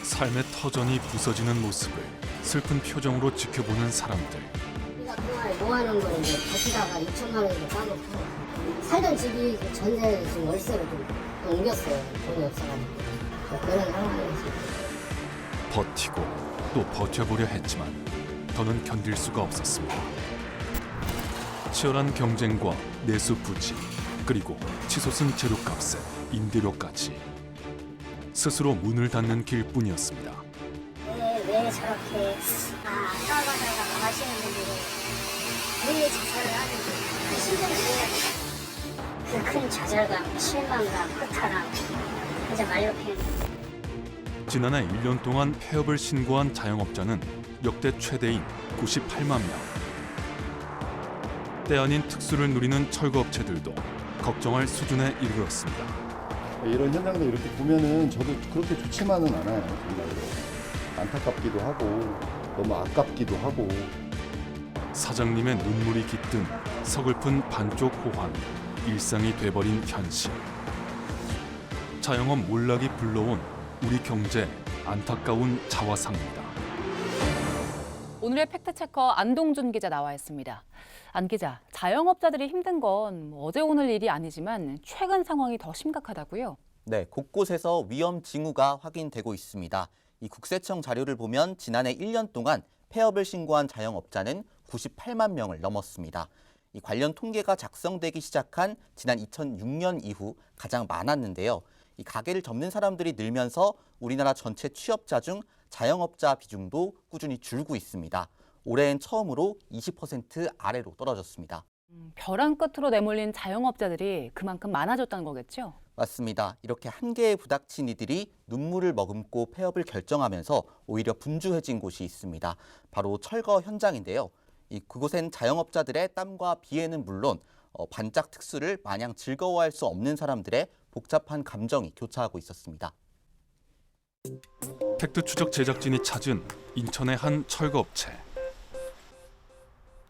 삶의 터전이 부서지는 모습을 슬픈 표정으로 지켜보는 사람들. 우리가 그동안에 모아놓은 거를 이제 버티다가 6천만 원이도 까먹고 살던 집이 그 전세 지금 월세로 좀 옮겼어요. 돈이 없어가지고 그런 상황이었어요. 버티고 또 버텨보려 했지만 더는 견딜 수가 없었습니다. 치열한 경쟁과 내수 부지 그리고 치솟은 재료값에 임대료까지 스스로 문을 닫는 길뿐이었습니다. 왜 저렇게 싸우다가 가시는 분들이 왜 자살을 하는지 그 심정이 이해가 돼요. 그 큰 좌절감, 실망감, 허탈함 진짜 말로 표현. 지난해 1년 동안 폐업을 신고한 자영업자는 역대 최대인 98만 명. 때 아닌 특수를 누리는 철거업체들도 걱정할 수준에 이르렀습니다. 이런 현장들 이렇게 보면은 저도 그렇게 좋지만은 않아요. 정말로 안타깝기도 하고 너무 아깝기도 하고. 사장님의 눈물이 깃든 서글픈 반쪽 호황이 일상이 돼버린 현실. 자영업 몰락이 불러온 우리 경제 안타까운 자화상입니다. 오늘의 팩트체커 안동준 기자 나와 있습니다. 안 기자, 자영업자들이 힘든 건 어제 오늘 일이 아니지만 최근 상황이 더 심각하다고요? 네, 곳곳에서 위험 징후가 확인되고 있습니다. 이 국세청 자료를 보면 지난해 1년 동안 폐업을 신고한 자영업자는 98만 명을 넘었습니다. 이 관련 통계가 작성되기 시작한 지난 2006년 이후 가장 많았는데요. 이 가게를 접는 사람들이 늘면서 우리나라 전체 취업자 중 자영업자 비중도 꾸준히 줄고 있습니다. 올해엔 처음으로 20% 아래로 떨어졌습니다. 벼랑 끝으로 내몰린 자영업자들이 그만큼 많아졌다는 거겠죠? 맞습니다. 이렇게 한계에 부닥친 이들이 눈물을 머금고 폐업을 결정하면서 오히려 분주해진 곳이 있습니다. 바로 철거 현장인데요. 그곳엔 자영업자들의 땀과 비애는 물론 반짝 특수를 마냥 즐거워할 수 없는 사람들의 복잡한 감정이 교차하고 있었습니다. 팩트 추적 제작진이 찾은 인천의 한 철거업체.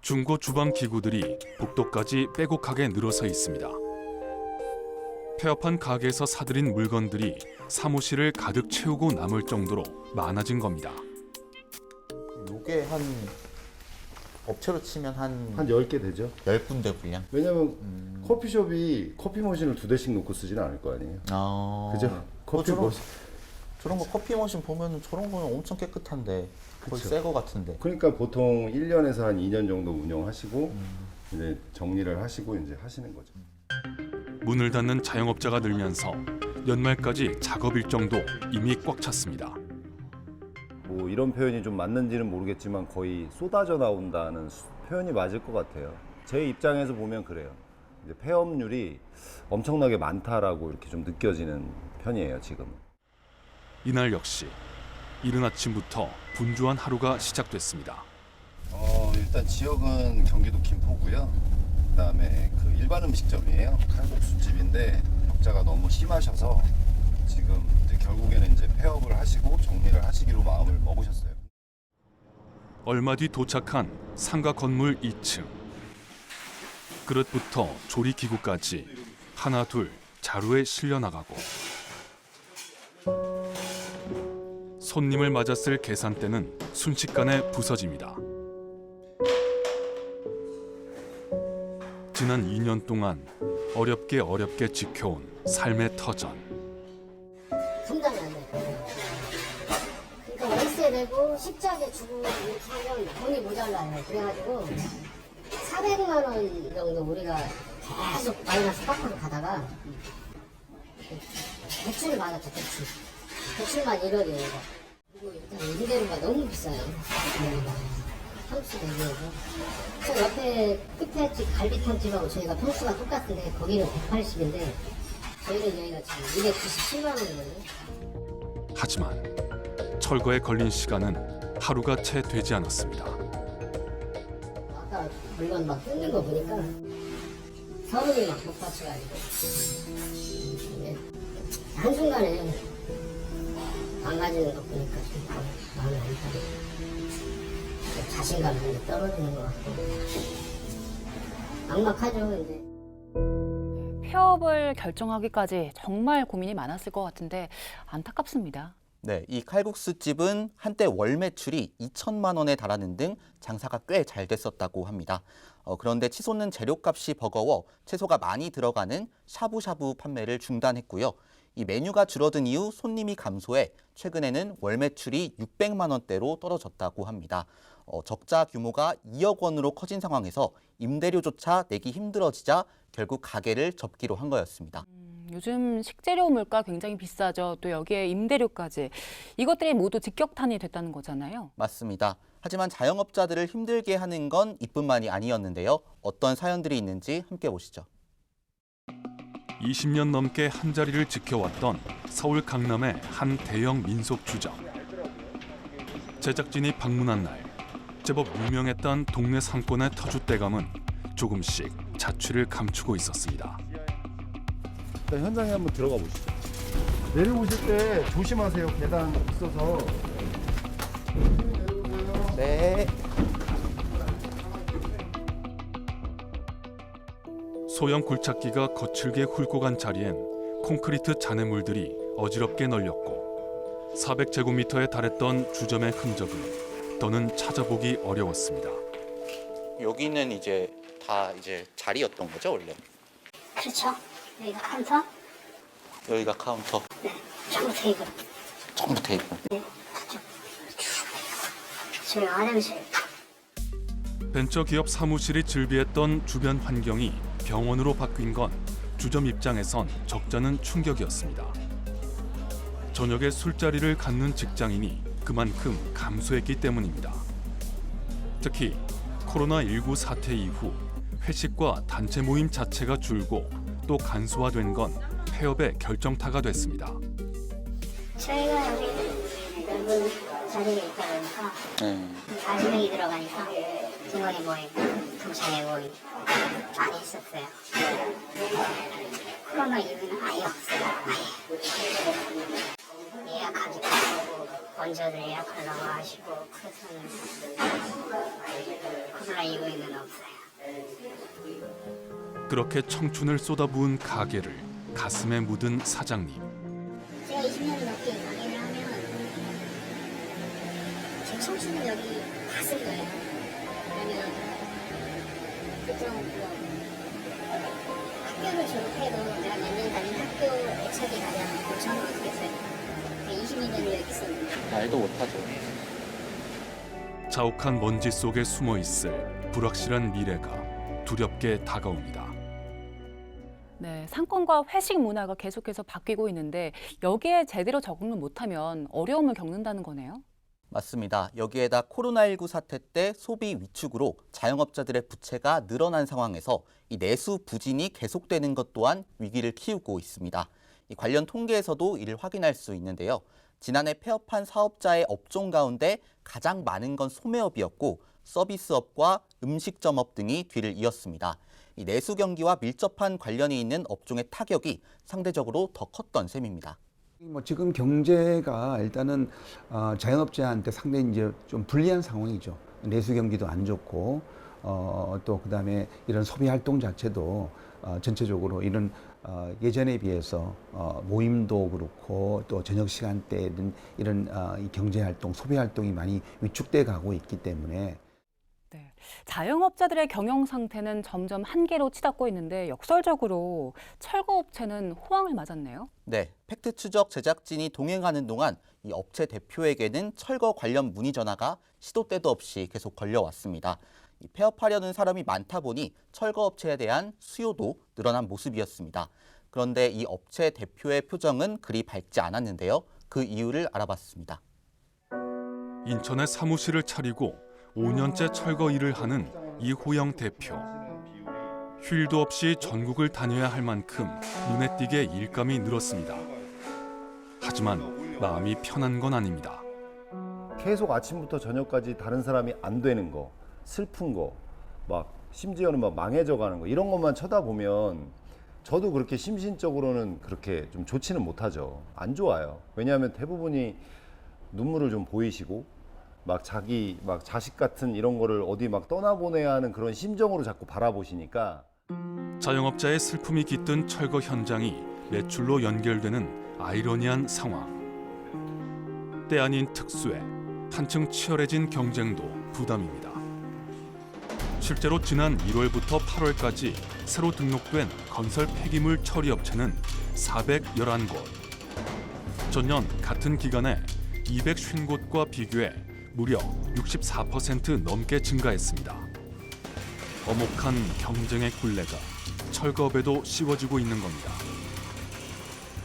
중고 주방 기구들이 복도까지 빼곡하게 늘어서 있습니다. 폐업한 가게에서 사들인 물건들이 사무실을 가득 채우고 남을 정도로 많아진 겁니다. 이게 한 업체로 치면 한 10개 되죠. 10군데 분량. 왜냐면 커피숍이 커피 머신을 2대씩 놓고 쓰지는 않을 거 아니에요. 그죠? 커피 머신. 저런 거 커피 머신 보면 저런 거는 엄청 깨끗한데 거의 그쵸. 새 거 같은데. 그러니까 보통 1년에서 한 2년 정도 운영하시고 이제 정리를 하시고 이제 하시는 거죠. 문을 닫는 자영업자가 늘면서 연말까지 작업 일정도 이미 꽉 찼습니다. 뭐 이런 표현이 좀 맞는지는 모르겠지만 거의 쏟아져 나온다는 표현이 맞을 것 같아요. 제 입장에서 보면 그래요. 이제 폐업률이 엄청나게 많다라고 이렇게 좀 느껴지는 편이에요, 지금은. 이날 역시 이른 아침부터 분주한 하루가 시작됐습니다. 일단 지역은 경기도 김포고요. 그다음에 그 일반 음식점이에요. 칼국수집인데 격자가 너무 심하셔서 지금 이제 결국에는 이제 폐업을 하시고 정리를 하시기로 마음을 먹으셨어요. 얼마 뒤 도착한 상가 건물 2층. 그릇부터 조리기구까지 하나 둘 자루에 실려 나가고 손님을 맞았을 계산대는 순식간에 부서집니다. 지난 2년 동안 어렵게 지켜온 삶의 터전. 감당이 안 돼요. 그러니까 월세 내고 식자재 주고 이렇게 하면 돈이 모자라요. 그래가지고 400만 원 정도 우리가 계속 마이너스 깎아서 가다가 대출을 받았죠. 대출만 1억이에요. 그리고 일단 임대료가 너무 비싸요. 평수 대비해서. 저 옆에 끝에 집 갈비탕집하고 저희가 평수가 똑같은데 거기는 180인데 저희는 여기가 지금 297만 원이거든요. 하지만 철거에 걸린 시간은 하루가 채 되지 않았습니다. 아까 물건 막 뜯는 거 보니까 서른이 막 복받쳐가지고 한순간에 망가지는 거 보니까 좀 마음이 안 타요. 자신감이 떨어지는 것 같고 막막하죠 이제. 폐업을 결정하기까지 정말 고민이 많았을 것 같은데 안타깝습니다. 네, 이 칼국수집은 한때 월 매출이 2천만 원에 달하는 등 장사가 꽤 잘 됐었다고 합니다. 그런데 치솟는 재료값이 버거워 채소가 많이 들어가는 샤브샤브 판매를 중단했고요. 이 메뉴가 줄어든 이후 손님이 감소해 최근에는 월 매출이 600만 원대로 떨어졌다고 합니다. 적자 규모가 2억 원으로 커진 상황에서 임대료조차 내기 힘들어지자 결국 가게를 접기로 한 거였습니다. 요즘 식재료 물가 굉장히 비싸죠. 또 여기에 임대료까지. 이것들이 모두 직격탄이 됐다는 거잖아요. 맞습니다. 하지만 자영업자들을 힘들게 하는 건 이뿐만이 아니었는데요. 어떤 사연들이 있는지 함께 보시죠. 20년 넘게 한 자리를 지켜왔던 서울 강남의 한 대형 민속 주점. 제작진이 방문한 날, 제법 유명했던 동네 상권의 터줏대감은 조금씩 자취를 감추고 있었습니다. 일단 현장에 한번 들어가 보시죠. 내려오실 때 조심하세요. 계단 있어서. 네. 소형 굴착기가 거칠게 훑고 간 자리엔 콘크리트 잔해물들이 어지럽게 널렸고 400제곱미터에 달했던 주점의 흔적은 더는 찾아보기 어려웠습니다. 여기는 이제 다 자리였던 거죠, 원래? 그렇죠. 여기가 카운터, 여기가 카운터, 전부 테이블. 전부 테이블. 네, 저희 화장실. 벤처기업 사무실이 즐비했던 주변 환경이 병원으로 바뀐 건 주점 입장에선 적잖은 충격이었습니다. 저녁에 술자리를 갖는 직장인이 그만큼 감소했기 때문입니다. 특히 코로나19 사태 이후 회식과 단체 모임 자체가 줄고 또 간소화된 건 폐업의 결정타가 됐습니다. 저희가 여기 넓은 자리에 있다 보니까 40명이 들어가니까 직원이 모임, 동창회 모임 많이 있었어요. 코로나 이후는 아예 없어요. 아예. 예약하기도 하고 원저들 예약하려고 하시고 그래서는 코로나 이후에는 없어요. 그렇게 청춘을 쏟아부은 가게를 가슴에 묻은 사장님. 제가 20년 넘게 이 가게를 하면 제 청춘을 여기 다 쓴 거예요. 왜냐면 보통 학교를 졸업해도 내가 몇 년 다닌 학교 애착이 가장 저는 어떻게 했어요? 22년을 여기 있었는데 말도 못하죠. 자욱한 먼지 속에 숨어 있을 불확실한 미래가 두렵게 다가옵니다. 네, 상권과 회식 문화가 계속해서 바뀌고 있는데 여기에 제대로 적응을 못하면 어려움을 겪는다는 거네요. 맞습니다. 여기에다 코로나19 사태 때 소비 위축으로 자영업자들의 부채가 늘어난 상황에서 이 내수 부진이 계속되는 것 또한 위기를 키우고 있습니다. 이 관련 통계에서도 이를 확인할 수 있는데요. 지난해 폐업한 사업자의 업종 가운데 가장 많은 건 소매업이었고 서비스업과 음식점업 등이 뒤를 이었습니다. 이 내수 경기와 밀접한 관련이 있는 업종의 타격이 상대적으로 더 컸던 셈입니다. 지금 경제가 일단은 자영업자한테 상당히 이제 좀 불리한 상황이죠. 내수 경기도 안 좋고 또 그다음에 이런 소비 활동 자체도 전체적으로 이런 예전에 비해서 모임도 그렇고 또 저녁 시간대는 이런 이 경제 활동, 소비 활동이 많이 위축돼 가고 있기 때문에. 네, 자영업자들의 경영 상태는 점점 한계로 치닫고 있는데 역설적으로 철거업체는 호황을 맞았네요. 네, 팩트 추적 제작진이 동행하는 동안 이 업체 대표에게는 철거 관련 문의 전화가 시도 때도 없이 계속 걸려왔습니다. 이 폐업하려는 사람이 많다 보니 철거업체에 대한 수요도 늘어난 모습이었습니다. 그런데 이 업체 대표의 표정은 그리 밝지 않았는데요. 그 이유를 알아봤습니다. 인천에 사무실을 차리고 5년째 철거 일을 하는 이호영 대표. 휴일도 없이 전국을 다녀야 할 만큼 눈에 띄게 일감이 늘었습니다. 하지만 마음이 편한 건 아닙니다. 계속 아침부터 저녁까지 다른 사람이 안 되는 거, 슬픈 거, 막 심지어는 막 망해져 가는 거 이런 것만 쳐다보면 저도 그렇게 심신적으로는 그렇게 좀 좋지는 못하죠. 안 좋아요. 왜냐하면 대부분이 눈물을 좀 보이시고 막 자기 막 자식 같은 이런 거를 어디 막 떠나보내야 하는 그런 심정으로 자꾸 바라보시니까 자영업자의 슬픔이 깃든 철거 현장이 매출로 연결되는 아이러니한 상황. 때 아닌 특수에 한층 치열해진 경쟁도 부담입니다. 실제로 지난 1월부터 8월까지 새로 등록된 건설 폐기물 처리 업체는 411곳. 전년 같은 기간에 250곳과 비교해 무려 64% 넘게 증가했습니다. 엄혹한 경쟁의 굴레가 철거업에도 씌워지고 있는 겁니다.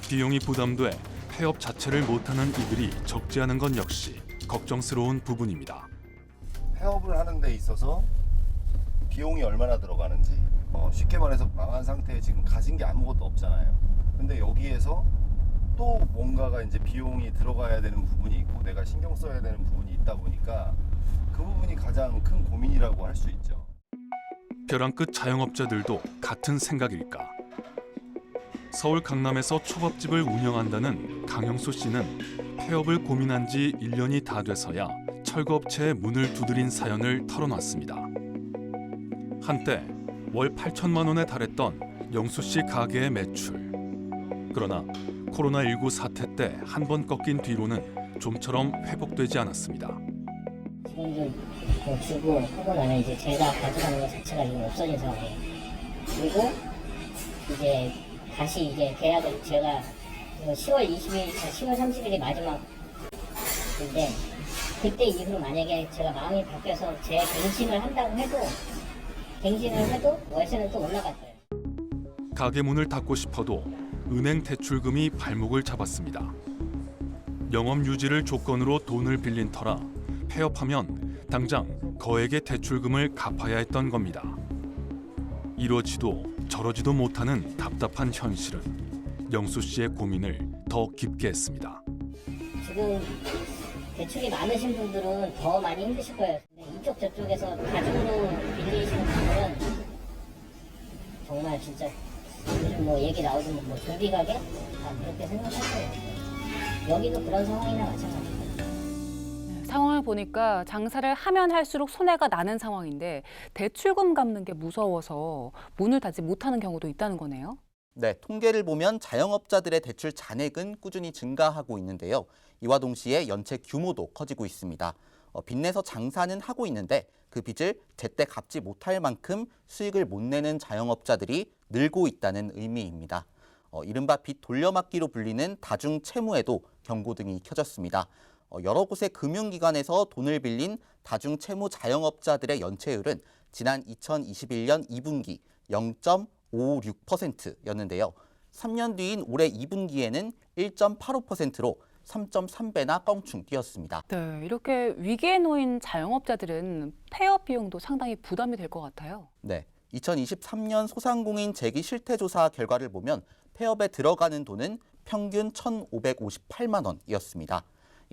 비용이 부담돼 폐업 자체를 못하는 이들이 적지 않은 건 역시 걱정스러운 부분입니다. 폐업을 하는 데 있어서 비용이 얼마나 들어가는지 쉽게 말해서 망한 상태에 지금 가진 게 아무것도 없잖아요. 근데 여기에서 또 뭔가가 이제 비용이 들어가야 되는 부분이 있고 내가 신경 써야 되는 부분이 있다 보니까 그 부분이 가장 큰 고민이라고 할 수 있죠. 벼랑 끝 자영업자들도 같은 생각일까? 서울 강남에서 초밥집을 운영한다는 강영수 씨는 폐업을 고민한 지 1년이 다 돼서야 철거업체에 문을 두드린 사연을 털어놨습니다. 한때 월 8천만 원에 달했던 영수 씨 가게의 매출. 그러나 코로나19 사태 때 한 번 꺾인 뒤로는 좀처럼 회복되지 않았습니다. 지금도 뭐 주고 하고 나면 이제 제가 가져가는 것 자체가 지금 없어진 상황이에요. 그리고 이제 다시 이제 계약을 제가 10월 20일, 10월 30일이 마지막인데 그때 이후로 만약에 제가 마음이 바뀌어서 갱신을 해도 월세는 또 올라갈 거예요. 가게 문을 닫고 싶어도 은행 대출금이 발목을 잡았습니다. 영업 유지를 조건으로 돈을 빌린 터라 폐업하면 당장 거액의 대출금을 갚아야 했던 겁니다. 이러지도 저러지도 못하는 답답한 현실은 영수 씨의 고민을 더 깊게 했습니다. 지금 대출이 많으신 분들은 더 많이 힘드실 거예요. 근데 이쪽 저쪽에서 다중으로 빌리시는 분들은 정말 진짜 요즘 뭐 얘기 나오던 뭐 좀비 가게? 그렇게 생각할 거예요. 여기도 그런 상황이나 마찬가지입니다. 상황을 보니까 장사를 하면 할수록 손해가 나는 상황인데 대출금 갚는 게 무서워서 문을 닫지 못하는 경우도 있다는 거네요. 네, 통계를 보면 자영업자들의 대출 잔액은 꾸준히 증가하고 있는데요. 이와 동시에 연체 규모도 커지고 있습니다. 빚내서 장사는 하고 있는데 그 빚을 제때 갚지 못할 만큼 수익을 못 내는 자영업자들이 늘고 있다는 의미입니다. 이른바 빚 돌려막기로 불리는 다중채무에도 경고등이 켜졌습니다. 여러 곳의 금융기관에서 돈을 빌린 다중채무 자영업자들의 연체율은 지난 2021년 2분기 0.56%였는데요. 3년 뒤인 올해 2분기에는 1.85%로 3.3배나 껑충 뛰었습니다. 네, 이렇게 위기에 놓인 자영업자들은 폐업 비용도 상당히 부담이 될 것 같아요. 네, 2023년 소상공인 재기 실태조사 결과를 보면 폐업에 들어가는 돈은 평균 1,558만 원이었습니다.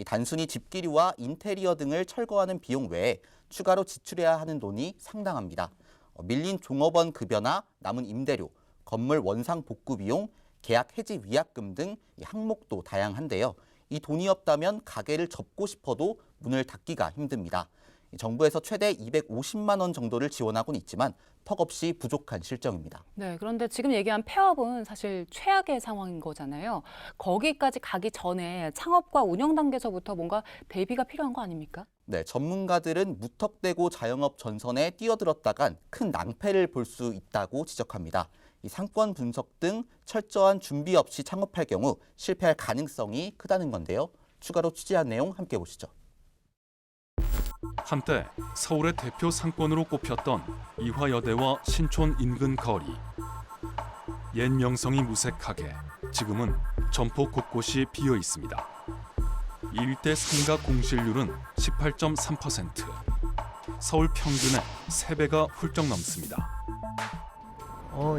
단순히 집기류와 인테리어 등을 철거하는 비용 외에 추가로 지출해야 하는 돈이 상당합니다. 밀린 종업원 급여나 남은 임대료, 건물 원상 복구 비용, 계약 해지 위약금 등 항목도 다양한데요. 이 돈이 없다면 가게를 접고 싶어도 문을 닫기가 힘듭니다. 정부에서 최대 250만 원 정도를 지원하고는 있지만 턱없이 부족한 실정입니다. 네, 그런데 지금 얘기한 폐업은 사실 최악의 상황인 거잖아요. 거기까지 가기 전에 창업과 운영 단계에서부터 뭔가 대비가 필요한 거 아닙니까? 네, 전문가들은 무턱대고 자영업 전선에 뛰어들었다간 큰 낭패를 볼 수 있다고 지적합니다. 이 상권 분석 등 철저한 준비 없이 창업할 경우 실패할 가능성이 크다는 건데요. 추가로 취재한 내용 함께 보시죠. 한때 서울의 대표 상권으로 꼽혔던 이화여대와 신촌 인근 거리. 옛 명성이 무색하게 지금은 점포 곳곳이 비어 있습니다. 이 일대 상가 공실률은 18.3%. 서울 평균의 3배가 훌쩍 넘습니다.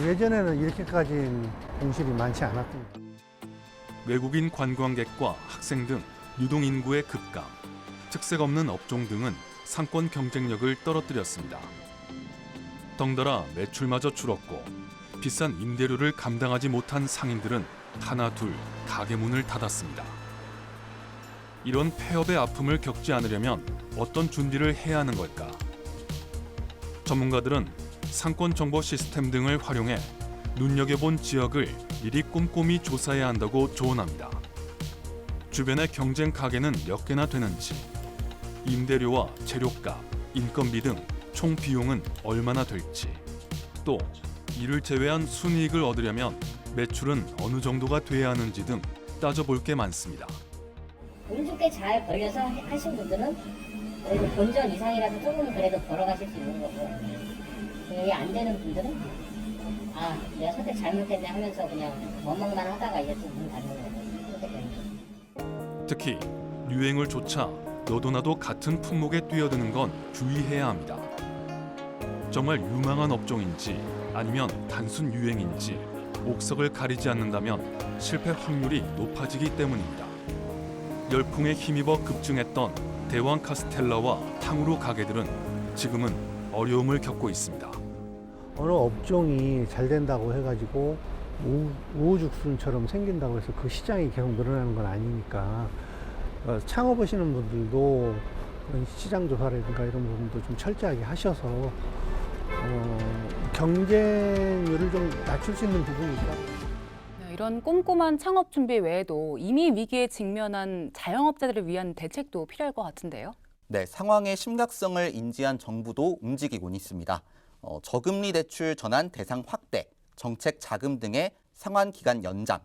예전에는 이렇게까지 공실이 많지 않았습니다. 외국인 관광객과 학생 등 유동 인구의 급감, 특색 없는 업종 등은 상권 경쟁력을 떨어뜨렸습니다. 덩달아 매출마저 줄었고 비싼 임대료를 감당하지 못한 상인들은 하나둘 가게 문을 닫았습니다. 이런 폐업의 아픔을 겪지 않으려면 어떤 준비를 해야 하는 걸까? 전문가들은 상권 정보 시스템 등을 활용해 눈여겨본 지역을 미리 꼼꼼히 조사해야 한다고 조언합니다. 주변의 경쟁 가게는 몇 개나 되는지, 임대료와 재료값, 인건비 등 총 비용은 얼마나 될지, 또 이를 제외한 순이익을 얻으려면 매출은 어느 정도가 돼야 하는지 등 따져볼 게 많습니다. 운 좋게 잘 벌려서 하신 분들은 그래도 본전 이상이라도 조금 그래도 벌어가실 수 있는 거고, 이게 안 되는 분들은 아 내가 선택 잘못했네 하면서 그냥 멍멍만 하다가 이제 또 문 닫는 거고 그렇게 되는 거죠. 특히 유행을 쫓아 너도 나도 같은 품목에 뛰어드는 건 주의해야 합니다. 정말 유망한 업종인지 아니면 단순 유행인지 옥석을 가리지 않는다면 실패 확률이 높아지기 때문입니다. 열풍에 힘입어 급증했던 대왕 카스텔라와 탕후루 가게들은 지금은 어려움을 겪고 있습니다. 어느 업종이 잘 된다고 해가지고 우후죽순처럼 생긴다고 해서 그 시장이 계속 늘어나는 건 아니니까 창업하시는 분들도 그런 시장 조사라든가 이런 부분도 좀 철저하게 하셔서 경쟁률을 좀 낮출 수 있는 부분이니까. 이런 꼼꼼한 창업 준비 외에도 이미 위기에 직면한 자영업자들을 위한 대책도 필요할 것 같은데요. 네, 상황의 심각성을 인지한 정부도 움직이고 있습니다. 저금리 대출 전환 대상 확대, 정책 자금 등의 상환 기간 연장,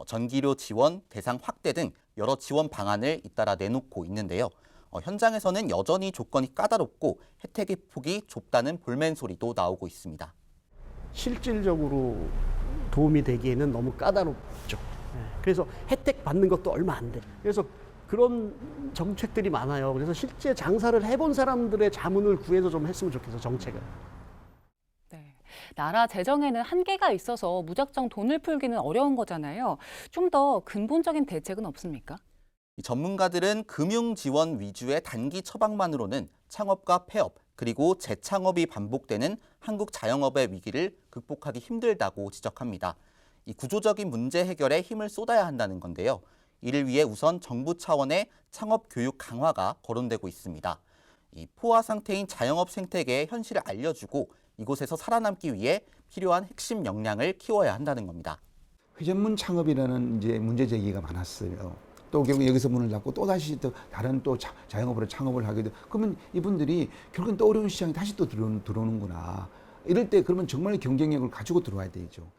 전기료 지원 대상 확대 등 여러 지원 방안을 잇따라 내놓고 있는데요. 현장에서는 여전히 조건이 까다롭고 혜택의 폭이 좁다는 볼멘 소리도 나오고 있습니다. 실질적으로 도움이 되기에는 너무 까다롭죠. 그래서 혜택 받는 것도 얼마 안 돼. 그래서 그런 정책들이 많아요. 그래서 실제 장사를 해본 사람들의 자문을 구해서 좀 했으면 좋겠어, 정책을. 네, 나라 재정에는 한계가 있어서 무작정 돈을 풀기는 어려운 거잖아요. 좀 더 근본적인 대책은 없습니까? 전문가들은 금융 지원 위주의 단기 처방만으로는 창업과 폐업, 그리고 재창업이 반복되는 한국 자영업의 위기를 극복하기 힘들다고 지적합니다. 이 구조적인 문제 해결에 힘을 쏟아야 한다는 건데요. 이를 위해 우선 정부 차원의 창업 교육 강화가 거론되고 있습니다. 이 포화 상태인 자영업 생태계의 현실을 알려주고 이곳에서 살아남기 위해 필요한 핵심 역량을 키워야 한다는 겁니다. 회전문 창업이라는 이제 문제 제기가 많았어요. 또 결국 여기서 문을 닫고 또 다시 또 다른 또 자영업으로 창업을 하게 돼. 그러면 이분들이 결국은 또 어려운 시장에 다시 또 들어오는구나. 이럴 때 그러면 정말 경쟁력을 가지고 들어와야 되죠.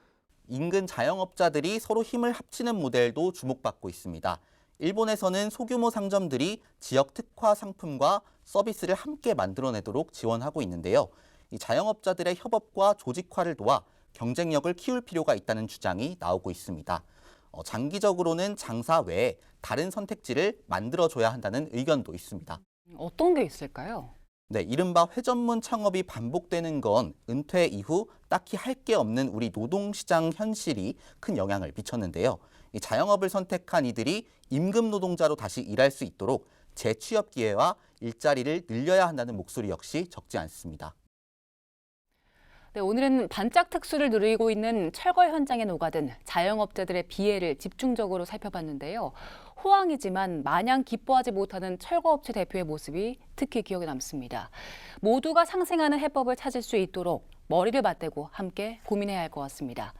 인근 자영업자들이 서로 힘을 합치는 모델도 주목받고 있습니다. 일본에서는 소규모 상점들이 지역 특화 상품과 서비스를 함께 만들어내도록 지원하고 있는데요. 이 자영업자들의 협업과 조직화를 도와 경쟁력을 키울 필요가 있다는 주장이 나오고 있습니다. 장기적으로는 장사 외에 다른 선택지를 만들어줘야 한다는 의견도 있습니다. 어떤 게 있을까요? 네, 이른바 회전문 창업이 반복되는 건 은퇴 이후 딱히 할 게 없는 우리 노동시장 현실이 큰 영향을 미쳤는데요. 이 자영업을 선택한 이들이 임금 노동자로 다시 일할 수 있도록 재취업 기회와 일자리를 늘려야 한다는 목소리 역시 적지 않습니다. 네, 오늘은 반짝 특수를 누리고 있는 철거 현장에 녹아든 자영업자들의 비애를 집중적으로 살펴봤는데요. 호황이지만 마냥 기뻐하지 못하는 철거업체 대표의 모습이 특히 기억에 남습니다. 모두가 상생하는 해법을 찾을 수 있도록 머리를 맞대고 함께 고민해야 할 것 같습니다.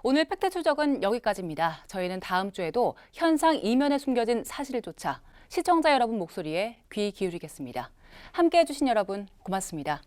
오늘 팩트 추적은 여기까지입니다. 저희는 다음 주에도 현상 이면에 숨겨진 사실을 쫓아 시청자 여러분 목소리에 귀 기울이겠습니다. 함께해 주신 여러분 고맙습니다.